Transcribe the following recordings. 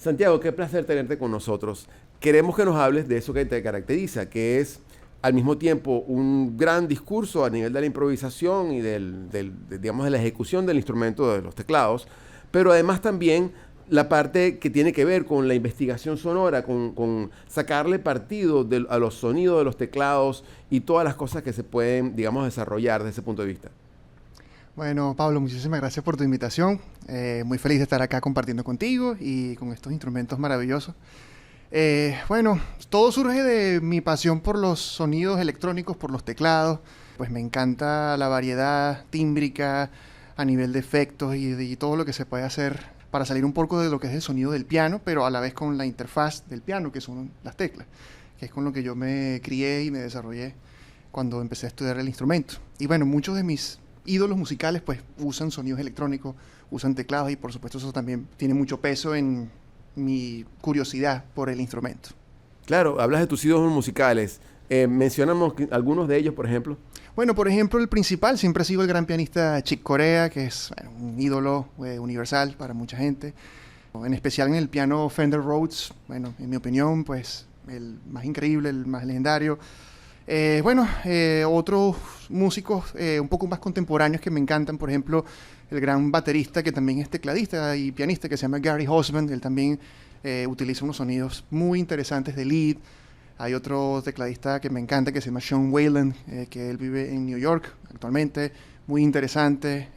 Santiago, qué placer tenerte con nosotros. Queremos que nos hables de eso que te caracteriza, que es al mismo tiempo un gran discurso a nivel de la improvisación y digamos, de la ejecución del instrumento de los teclados, pero además también la parte que tiene que ver con la investigación sonora, con sacarle partido a los sonidos de los teclados y todas las cosas que se pueden, digamos, desarrollar desde ese punto de vista. Bueno, Pablo, muchísimas gracias por tu invitación. Muy feliz de estar acá compartiendo contigo y con estos instrumentos maravillosos. Bueno, todo surge de mi pasión por los sonidos electrónicos, por los teclados. Pues me encanta la variedad tímbrica a nivel de efectos y todo lo que se puede hacer para salir un poco de lo que es el sonido del piano, pero a la vez con la interfaz del piano, que son las teclas, que es con lo que yo me crié y me desarrollé cuando empecé a estudiar el instrumento. Y bueno, muchos de mis ídolos musicales pues usan sonidos electrónicos, usan teclados y por supuesto eso también tiene mucho peso en mi curiosidad por el instrumento. Claro, hablas de tus ídolos musicales. Mencionamos algunos de ellos, por ejemplo. Bueno, por ejemplo, el principal siempre ha sido el gran pianista Chick Corea, que es un ídolo universal para mucha gente. En especial en el piano Fender Rhodes, bueno, en mi opinión, pues el más increíble, el más legendario. Otros músicos un poco más contemporáneos que me encantan, por ejemplo, el gran baterista que también es tecladista y pianista que se llama Gary Husband. Él también utiliza unos sonidos muy interesantes de lead. Hay otro tecladista que me encanta que se llama Sean Whalen, que él vive en New York actualmente, muy interesante.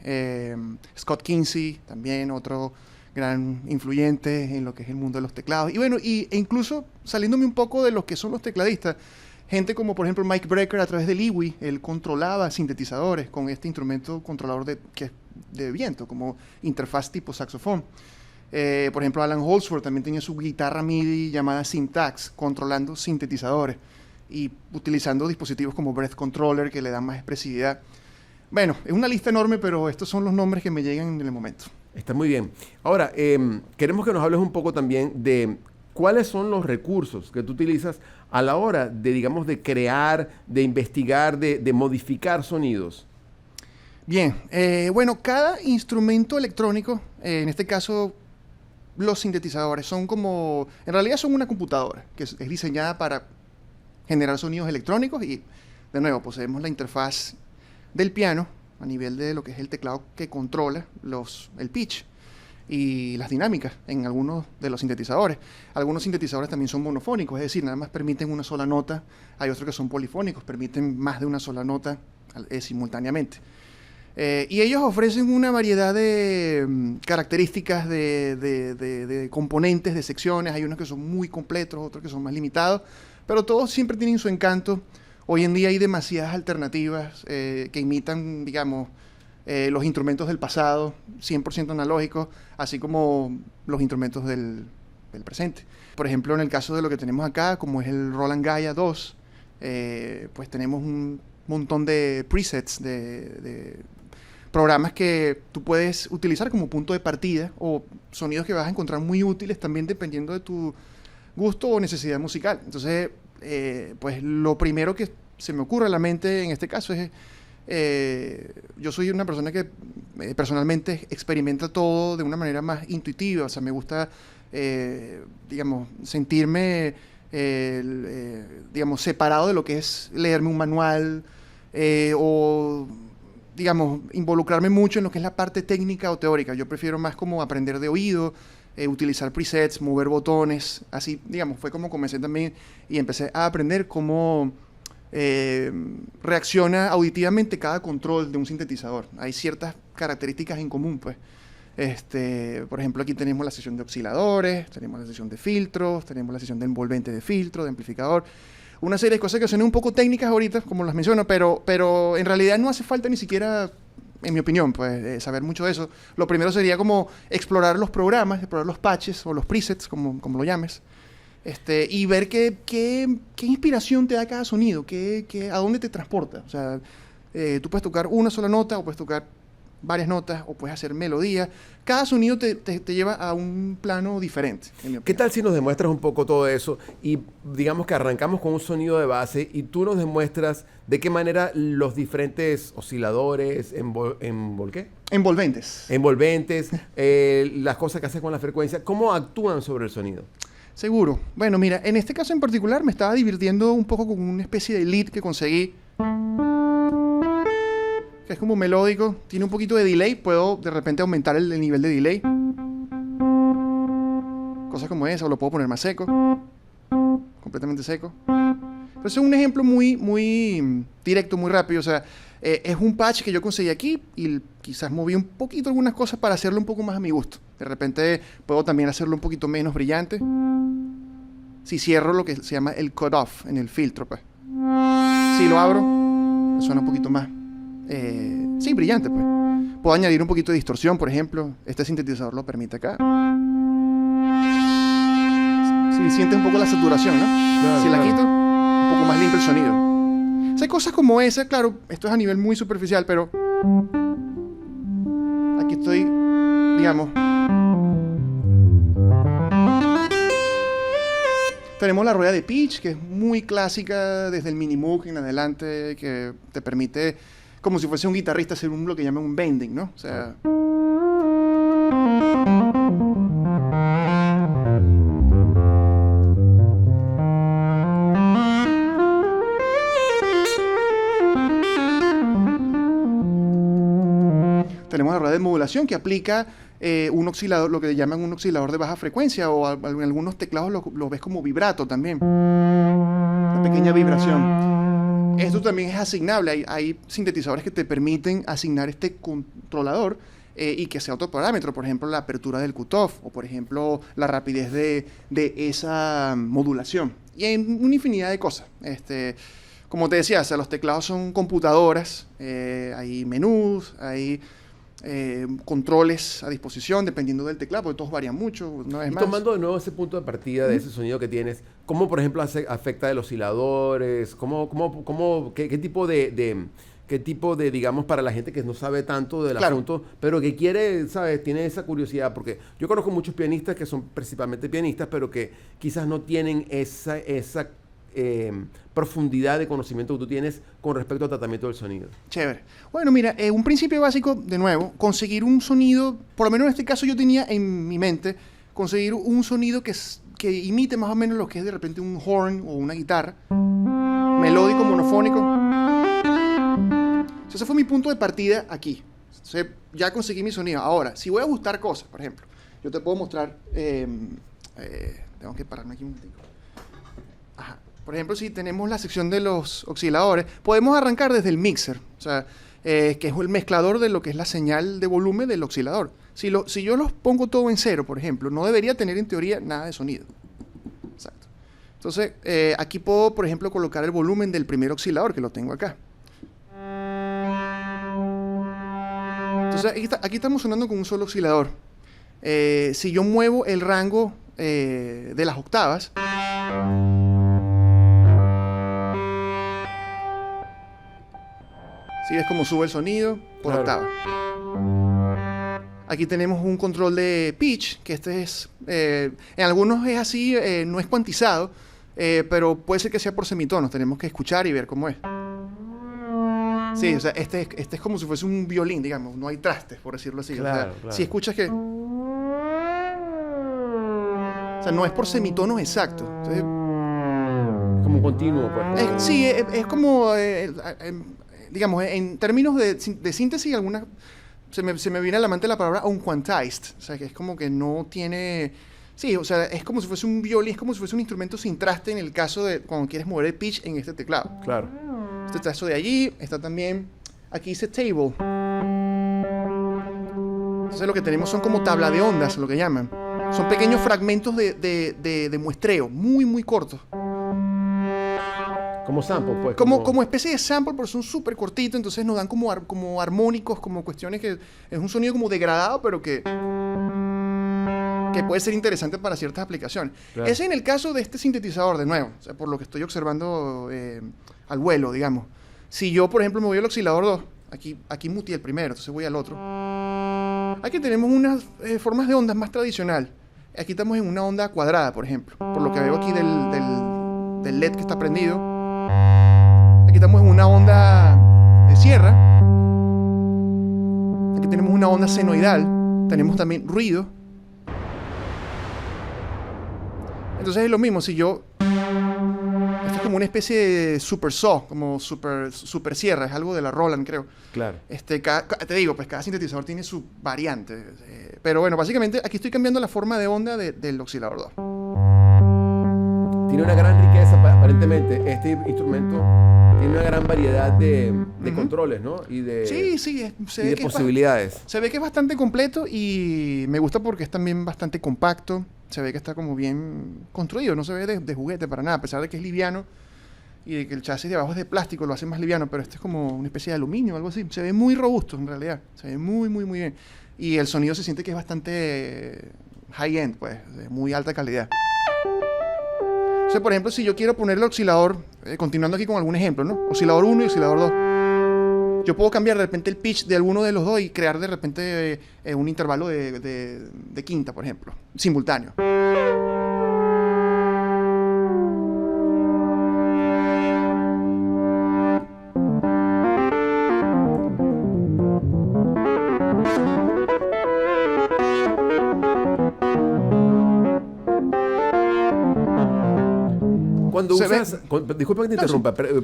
Scott Kinsey, también otro gran influyente en lo que es el mundo de los teclados. Y bueno, e incluso saliéndome un poco de lo que son los tecladistas, gente como por ejemplo Mike Brecker a través del Iwi, él controlaba sintetizadores con este instrumento controlador de viento, como interfaz tipo saxofón. Por ejemplo, Alan Holdsworth también tenía su guitarra MIDI llamada Syntax, controlando sintetizadores y utilizando dispositivos como Breath Controller que le dan más expresividad. Bueno, es una lista enorme, pero estos son los nombres que me llegan en el momento. Está muy bien. Ahora, queremos que nos hables un poco también de cuáles son los recursos que tú utilizas a la hora de, digamos, de crear, de investigar, de modificar sonidos. Bien, bueno, cada instrumento electrónico, en este caso los sintetizadores, son como, en realidad son una computadora que es diseñada para generar sonidos electrónicos y, de nuevo, poseemos la interfaz del piano a nivel de lo que es el teclado que controla el pitch y las dinámicas en algunos de los sintetizadores. Algunos sintetizadores también son monofónicos, es decir, nada más permiten una sola nota. Hay otros que son polifónicos, permiten más de una sola nota simultáneamente. Y ellos ofrecen una variedad de características de componentes, de secciones. Hay unos que son muy completos, otros que son más limitados, pero todos siempre tienen su encanto. Hoy en día hay demasiadas alternativas que imitan, digamos, los instrumentos del pasado, 100% analógicos, así como los instrumentos del presente. Por ejemplo, en el caso de lo que tenemos acá, como es el Roland Gaia 2, pues tenemos un montón de presets, de programas que tú puedes utilizar como punto de partida o sonidos que vas a encontrar muy útiles también dependiendo de tu gusto o necesidad musical. Entonces, pues lo primero que se me ocurre a la mente en este caso es yo soy una persona que personalmente experimenta todo de una manera más intuitiva. O sea, me gusta, digamos, sentirme, digamos, separado de lo que es leerme un manual o, digamos, involucrarme mucho en lo que es la parte técnica o teórica. Yo prefiero más como aprender de oído, utilizar presets, mover botones. Así, digamos, fue como comencé también y empecé a aprender cómo reacciona auditivamente cada control de un sintetizador. Hay ciertas características en común, pues. Por ejemplo, aquí tenemos la sección de osciladores, tenemos la sección de filtros, tenemos la sección de envolvente de filtro, de amplificador. Una serie de cosas que son un poco técnicas ahorita, como las menciono, pero en realidad no hace falta ni siquiera, en mi opinión, pues, saber mucho de eso. Lo primero sería como explorar los programas, explorar los patches o los presets, como lo llames. Y ver qué inspiración te da cada sonido, a dónde te transporta. O sea, tú puedes tocar una sola nota o puedes tocar varias notas o puedes hacer melodía. Cada sonido te lleva a un plano diferente, en mi ¿Qué opinión. tal si nos demuestras un poco todo eso y digamos que arrancamos con un sonido de base y tú nos demuestras de qué manera los diferentes osciladores, ¿qué? Envolventes. Envolventes, las cosas que haces con la frecuencia, cómo actúan sobre el sonido? Seguro. Bueno, mira, en este caso en particular me estaba divirtiendo un poco con una especie de lead que conseguí, que es como melódico, tiene un poquito de delay, puedo de repente aumentar el nivel de delay. Cosas como esa, o lo puedo poner más seco, completamente seco. Entonces es un ejemplo muy directo, muy rápido, o sea, es un patch que yo conseguí aquí y quizás moví un poquito algunas cosas para hacerlo un poco más a mi gusto. De repente puedo también hacerlo un poquito menos brillante. Si cierro lo que se llama el cutoff en el filtro, pues. Si lo abro, suena un poquito más, sí, brillante, pues. Puedo añadir un poquito de distorsión, por ejemplo. Este sintetizador lo permite acá. Si sientes un poco la saturación, ¿no? Claro, Si la claro. quito, un poco más limpio el sonido. O sea, hay cosas como esa, claro, esto es a nivel muy superficial, pero aquí estoy, digamos. Tenemos la rueda de pitch, que es muy clásica desde el Minimoog en adelante, que te permite, como si fuese un guitarrista, hacer lo que llaman un bending, ¿no? O sea... Tenemos la rueda de modulación que aplica un oscilador, lo que llaman un oscilador de baja frecuencia, o en algunos teclados lo ves como vibrato también. Una pequeña vibración. Esto también es asignable. Hay sintetizadores que te permiten asignar este controlador y que sea otro parámetro. Por ejemplo, la apertura del cutoff o, por ejemplo, la rapidez de esa modulación. Y hay una infinidad de cosas. Como te decía, o sea, los teclados son computadoras. Hay menús, hay... controles a disposición dependiendo del teclado, porque todos varían mucho. Una vez Y más. tomando de nuevo ese punto de partida de ese sonido que tienes, ¿cómo por ejemplo afecta el osciladores? ¿Qué tipo de, digamos, para la gente que no sabe tanto del Claro. asunto, pero que quiere, ¿sabes? Tiene esa curiosidad, porque yo conozco muchos pianistas que son principalmente pianistas, pero que quizás no tienen esa profundidad de conocimiento que tú tienes con respecto al tratamiento del sonido. Chévere. Bueno, mira, un principio básico, de nuevo, conseguir un sonido, por lo menos en este caso yo tenía en mi mente, conseguir un sonido que imite más o menos lo que es de repente un horn o una guitarra, melódico, monofónico. Ese fue mi punto de partida aquí. Entonces, ya conseguí mi sonido. Ahora, si voy a ajustar cosas, por ejemplo, yo te puedo mostrar, tengo que pararme aquí un momentico. Ajá. Por ejemplo, si tenemos la sección de los osciladores, podemos arrancar desde el mixer, o sea, que es el mezclador de lo que es la señal de volumen del oscilador. Si yo los pongo todo en cero, por ejemplo, no debería tener en teoría nada de sonido. Exacto. Entonces, aquí puedo, por ejemplo, colocar el volumen del primer oscilador, que lo tengo acá. Entonces, aquí estamos sonando con un solo oscilador. Si yo muevo el rango de las octavas, ¿sí ves cómo sube el sonido por octava? Aquí tenemos un control de pitch, que en algunos es así, no es cuantizado, pero puede ser que sea por semitonos, tenemos que escuchar y ver cómo es. Sí, o sea, este es como si fuese un violín, digamos, no hay trastes, por decirlo así. Claro, o sea, claro. Si escuchas que... O sea, no es por semitonos exactos. Entonces, Como un continuo, pues. sí, es como, digamos, en términos de síntesis, se me viene a la mente la palabra unquantized, o sea, que es como que no tiene... Sí, o sea, es como si fuese un violín, es como si fuese un instrumento sin traste en el caso de cuando quieres mover el pitch en este teclado. Claro. Este está eso de allí, está también, aquí dice table. Entonces lo que tenemos son como tabla de ondas, lo que llaman. Son pequeños fragmentos de muestreo, muy, muy cortos. Como sample, pues. Como especie de sample, pero son súper cortitos, entonces nos dan como armónicos, como cuestiones que es un sonido como degradado, pero que puede ser interesante para ciertas aplicaciones. Claro. Ese en el caso de este sintetizador, de nuevo, o sea, por lo que estoy observando al vuelo, digamos. Si yo, por ejemplo, me voy al oscilador 2, Aquí muteé el primero, entonces voy al otro. Aquí tenemos unas formas de ondas más tradicional. Aquí estamos en una onda cuadrada, por ejemplo. Por lo que veo aquí del LED que está prendido. Aquí estamos en una onda de sierra. Aquí tenemos una onda senoidal. Tenemos también ruido. Entonces es lo mismo, si yo... Esto es como una especie de super saw, como super sierra, es algo de la Roland, creo. Claro. Te digo, pues cada sintetizador tiene su variante. Pero bueno, básicamente aquí estoy cambiando la forma de onda del oscilador 2. Tiene una gran riqueza, aparentemente. Este instrumento tiene una gran variedad de controles, ¿no? Y de, sí, y de posibilidades. Se ve que es bastante completo y me gusta porque es también bastante compacto. Se ve que está como bien construido, no se ve de juguete para nada, a pesar de que es liviano y de que el chasis de abajo es de plástico, lo hace más liviano, pero este es como una especie de aluminio o algo así. Se ve muy robusto en realidad, se ve muy, muy, muy bien. Y el sonido se siente que es bastante high-end, pues, de muy alta calidad. Entonces, por ejemplo, si yo quiero poner el oscilador, continuando aquí con algún ejemplo, ¿no? Oscilador 1 y oscilador 2. Yo puedo cambiar de repente el pitch de alguno de los dos y crear de repente un intervalo de quinta, por ejemplo, simultáneo. Cuando usas... disculpa que te interrumpa, pero,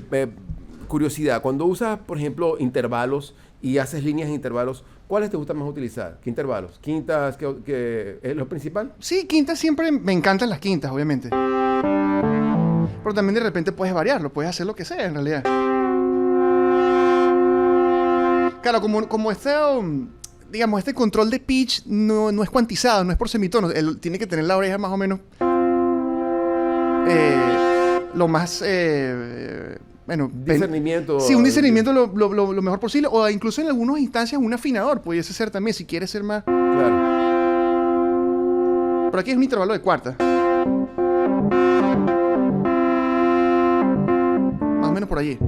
curiosidad, cuando usas, por ejemplo, intervalos y haces líneas de intervalos, ¿cuáles te gusta más utilizar? ¿Qué intervalos? ¿Quintas, que es lo principal? Sí, quintas siempre me encantan las quintas, obviamente. Pero también de repente puedes variarlo, puedes hacer lo que sea en realidad. Claro, como digamos, este control de pitch no es cuantizado, no es por semitonos. Él tiene que tener la oreja más o menos lo más... bueno, discernimiento. Sí, un discernimiento lo mejor posible. O incluso en algunas instancias un afinador pudiese ser también, si quieres ser más... Claro. Pero aquí es un intervalo de cuarta. Más o menos por allí.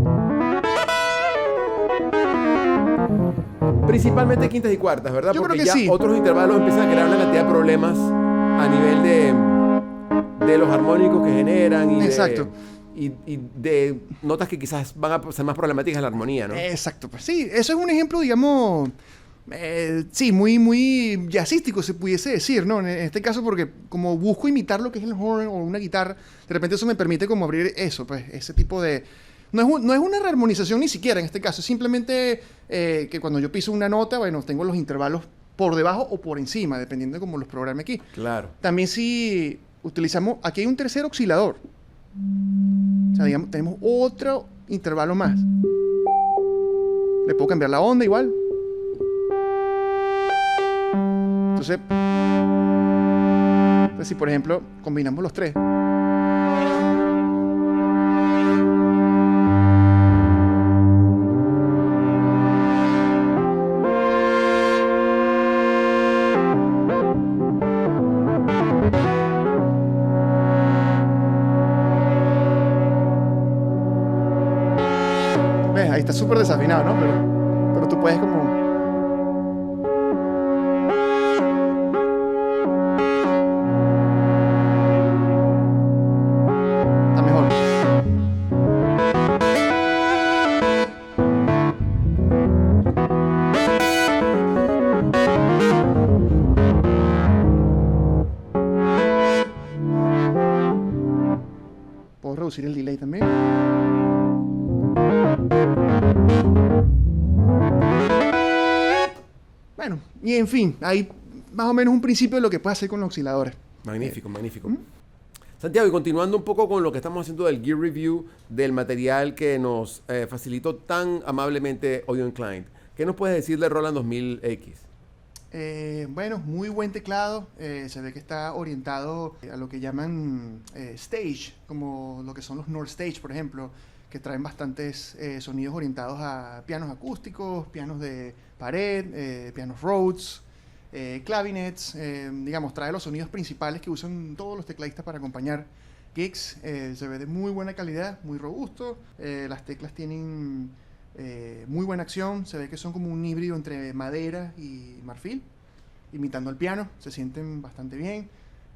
Principalmente quintas y cuartas, ¿verdad? Yo porque creo que ya sí. Otros intervalos empiezan a crear una cantidad de problemas a nivel de los armónicos que generan y exacto. Y de notas que quizás van a ser más problemáticas en la armonía, ¿no? Exacto, pues sí, eso es un ejemplo, digamos, sí, muy, muy jazzístico se pudiese decir, ¿no? En este caso porque como busco imitar lo que es el horn o una guitarra, de repente eso me permite como abrir eso, pues, ese tipo de... No es una rearmonización ni siquiera en este caso, es simplemente que cuando yo piso una nota, bueno, tengo los intervalos por debajo o por encima, dependiendo de cómo los programe aquí. Claro. También si utilizamos, aquí hay un tercer oscilador. O sea, digamos, tenemos otro intervalo más. Le puedo cambiar la onda igual. Entonces, si por ejemplo combinamos los tres. Ahí está súper desafinado, ¿no? Pero tú puedes como... Está mejor. Puedo reducir el delay también. Bueno, y en fin, hay más o menos un principio de lo que puedes hacer con los osciladores. Magnífico, magnífico. Santiago, y continuando un poco con lo que estamos haciendo del Gear Review, del material que nos facilitó tan amablemente Audio Inclined, ¿qué nos puedes decir del Roland 2000X? Bueno, muy buen teclado. Se ve que está orientado a lo que llaman stage, como lo que son los North Stage, por ejemplo, que traen bastantes sonidos orientados a pianos acústicos, pianos de pared, pianos Rhodes, clavinets, digamos, trae los sonidos principales que usan todos los tecladistas para acompañar gigs. Se ve de muy buena calidad, muy robusto. Las teclas tienen Muy buena acción, se ve que son como un híbrido entre madera y marfil, imitando el piano, se sienten bastante bien.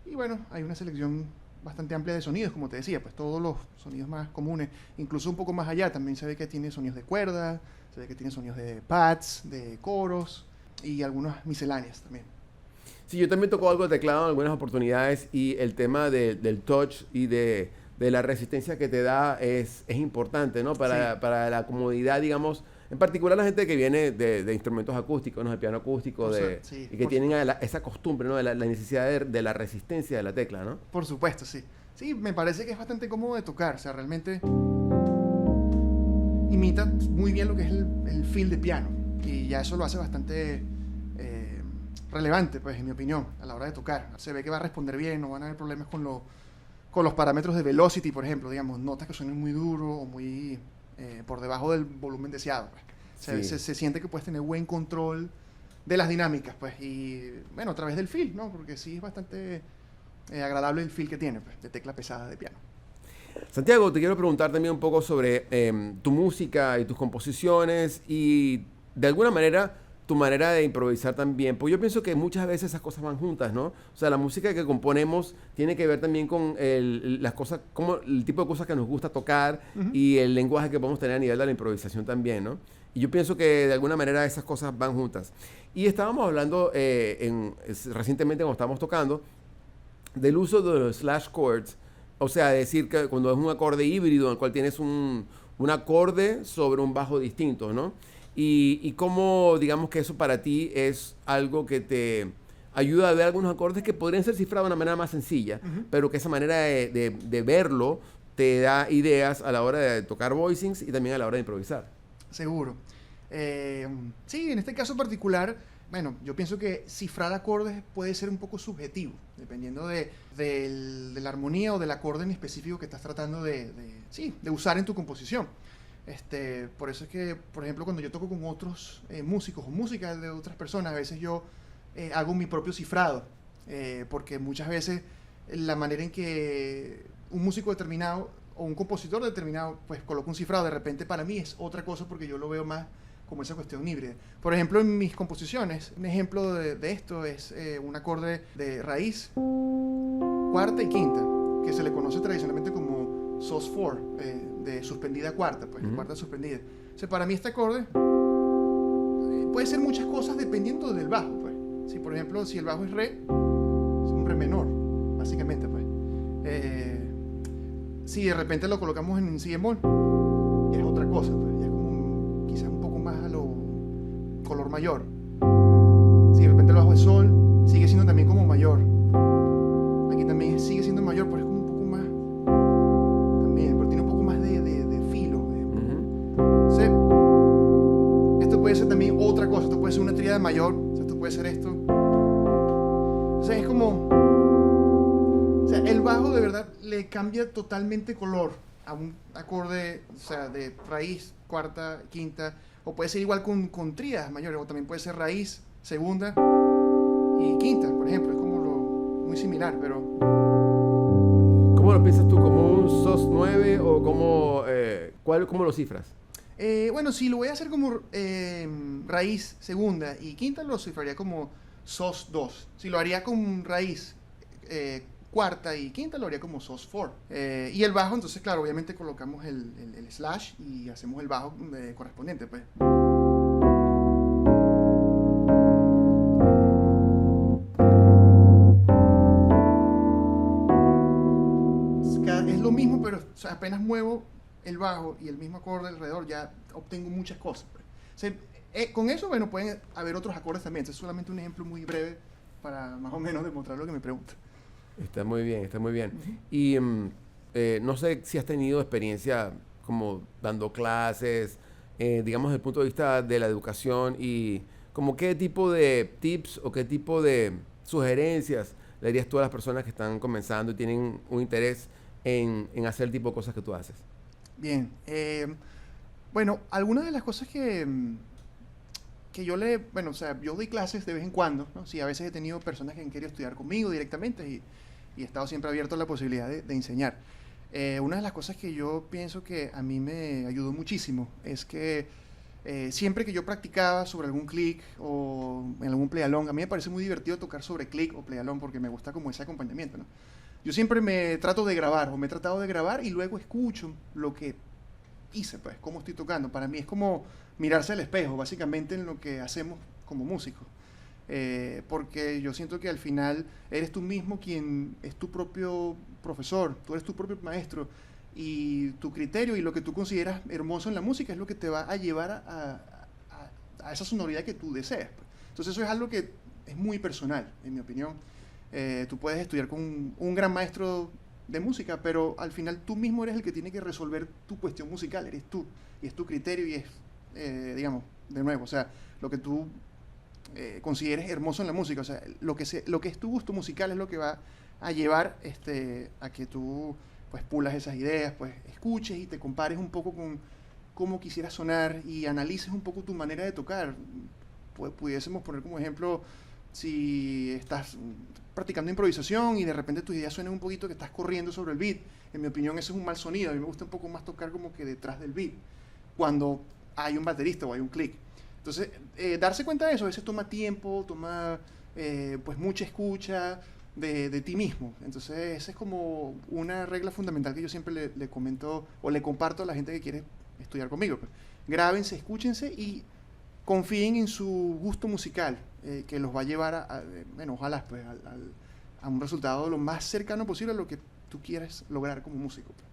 Y bueno, hay una selección bastante amplia de sonidos, como te decía, pues todos los sonidos más comunes, incluso un poco más allá, también se ve que tiene sonidos de cuerda, se ve que tiene sonidos de pads, de coros y algunas misceláneas también. Sí, yo también toco algo de teclado en algunas oportunidades y el tema del touch y de la resistencia que te da es importante, ¿no? Para la comodidad, digamos, en particular la gente que viene de instrumentos acústicos, ¿no? De piano acústico, y que tienen esa costumbre, ¿no? La necesidad de la resistencia de la tecla, ¿no? Por supuesto, sí. Sí, me parece que es bastante cómodo de tocar, o sea, realmente imita muy bien lo que es el feel de piano, y ya eso lo hace bastante relevante, pues, en mi opinión, a la hora de tocar. Se ve que va a responder bien, no van a haber problemas con los parámetros de velocity, por ejemplo, digamos, notas que suenen muy duro o muy por debajo del volumen deseado. Pues. Sí. Se siente que puedes tener buen control de las dinámicas, pues, y bueno, a través del feel, ¿no? Porque sí es bastante agradable el feel que tiene, pues, de tecla pesada de piano. Santiago, te quiero preguntar también un poco sobre tu música y tus composiciones y de alguna manera tu manera de improvisar también, porque yo pienso que muchas veces esas cosas van juntas, ¿no? O sea, la música que componemos tiene que ver también con las cosas, como el tipo de cosas que nos gusta tocar y el lenguaje que podemos tener a nivel de la improvisación también, ¿no? Y yo pienso que de alguna manera esas cosas van juntas. Y estábamos hablando recientemente cuando estábamos tocando del uso de los slash chords, o sea, decir que cuando es un acorde híbrido en el cual tienes un acorde sobre un bajo distinto, ¿no? Y cómo, digamos que eso para ti es algo que te ayuda a ver algunos acordes que podrían ser cifrados de una manera más sencilla, pero que esa manera de verlo te da ideas a la hora de tocar voicings y también a la hora de improvisar. Seguro. Sí, en este caso particular, bueno, yo pienso que cifrar acordes puede ser un poco subjetivo, dependiendo de la armonía o del acorde en específico que estás tratando de usar en tu composición. Por eso es que, por ejemplo, cuando yo toco con otros músicos o música de otras personas, a veces yo hago mi propio cifrado, porque muchas veces la manera en que un músico determinado o un compositor determinado pues coloca un cifrado, de repente para mí es otra cosa porque yo lo veo más como esa cuestión híbrida. Por ejemplo, en mis composiciones, un ejemplo de esto es un acorde de raíz, cuarta y quinta, que se le conoce tradicionalmente como sus4, de suspendida cuarta, pues, cuarta suspendida. O sea, para mí este acorde puede ser muchas cosas dependiendo del bajo, pues. Si, por ejemplo, si el bajo es re, es un re menor, básicamente, pues. Si de repente lo colocamos en si bemol, ya es otra cosa, pues. Ya es como quizás un poco más a lo color mayor. Si de repente el bajo es sol, sigue siendo también como mayor. Aquí también sigue siendo mayor, pero es como un poco más también, pero tiene un poco más de filo. Entonces, esto puede ser también otra cosa, esto puede ser una tríada mayor, o sea, esto puede ser esto. Entonces es como, o sea, el bajo de verdad le cambia totalmente color a un acorde, o sea, de raíz, cuarta, quinta, o puede ser igual con tríadas mayores, o también puede ser raíz, segunda y quinta, por ejemplo, es como muy similar, pero... ¿Cómo lo piensas tú? ¿Como un SOS 9 o como, cómo lo cifras? Bueno, si lo voy a hacer como raíz, segunda y quinta, lo cifraría como SOS 2. Si lo haría con raíz, cuarta y quinta, lo haría como sus4. Y el bajo, entonces, claro, obviamente colocamos el slash y hacemos el bajo correspondiente, pues. Es lo mismo, pero o sea, apenas muevo el bajo y el mismo acorde alrededor, ya obtengo muchas cosas, pues. O sea, con eso, bueno, pueden haber otros acordes también. Este es solamente un ejemplo muy breve para más o menos demostrar lo que me pregunta. Está muy bien, está muy bien. Y no sé si has tenido experiencia como dando clases, digamos, desde el punto de vista de la educación y como qué tipo de tips o qué tipo de sugerencias le dirías tú a las personas que están comenzando y tienen un interés en hacer el tipo de cosas que tú haces. Bien. Bueno, algunas de las cosas que yo bueno, o sea, yo doy clases de vez en cuando, ¿no? Sí, a veces he tenido personas que han querido estudiar conmigo directamente y he estado siempre abierto a la posibilidad de enseñar. Una de las cosas que yo pienso que a mí me ayudó muchísimo es que Siempre que yo practicaba sobre algún click o en algún play along, a mí me parece muy divertido tocar sobre click o play along porque me gusta como ese acompañamiento, ¿no? Yo siempre me trato de grabar o me he tratado de grabar y luego escucho lo que hice, pues, cómo estoy tocando. Para mí es como mirarse al espejo, básicamente, en lo que hacemos como músicos. Porque yo siento que al final eres tú mismo quien es tu propio profesor, tú eres tu propio maestro y tu criterio y lo que tú consideras hermoso en la música es lo que te va a llevar a esa sonoridad que tú deseas, pues. Entonces eso es algo que es muy personal, en mi opinión. Tú puedes estudiar con un gran maestro de música, pero al final tú mismo eres el que tiene que resolver tu cuestión musical, eres tú, y es tu criterio y es, digamos, de nuevo, o sea, lo que tú consideres hermoso en la música, o sea, lo que es tu gusto musical es lo que va a llevar a que tú pues pulas esas ideas, pues escuches y te compares un poco con cómo quisieras sonar y analices un poco tu manera de tocar. Pudiésemos poner como ejemplo, si estás practicando improvisación y de repente tus ideas suenan un poquito que estás corriendo sobre el beat, en mi opinión eso es un mal sonido. A mí me gusta un poco más tocar como que detrás del beat, cuando hay un baterista o hay un click. Entonces, darse cuenta de eso a veces toma tiempo, toma pues mucha escucha de ti mismo. Entonces, esa es como una regla fundamental que yo siempre le comento o le comparto a la gente que quiere estudiar conmigo, pues. Grábense, escúchense y confíen en su gusto musical, que los va a llevar bueno, ojalá pues, a un resultado lo más cercano posible a lo que tú quieres lograr como músico, pues.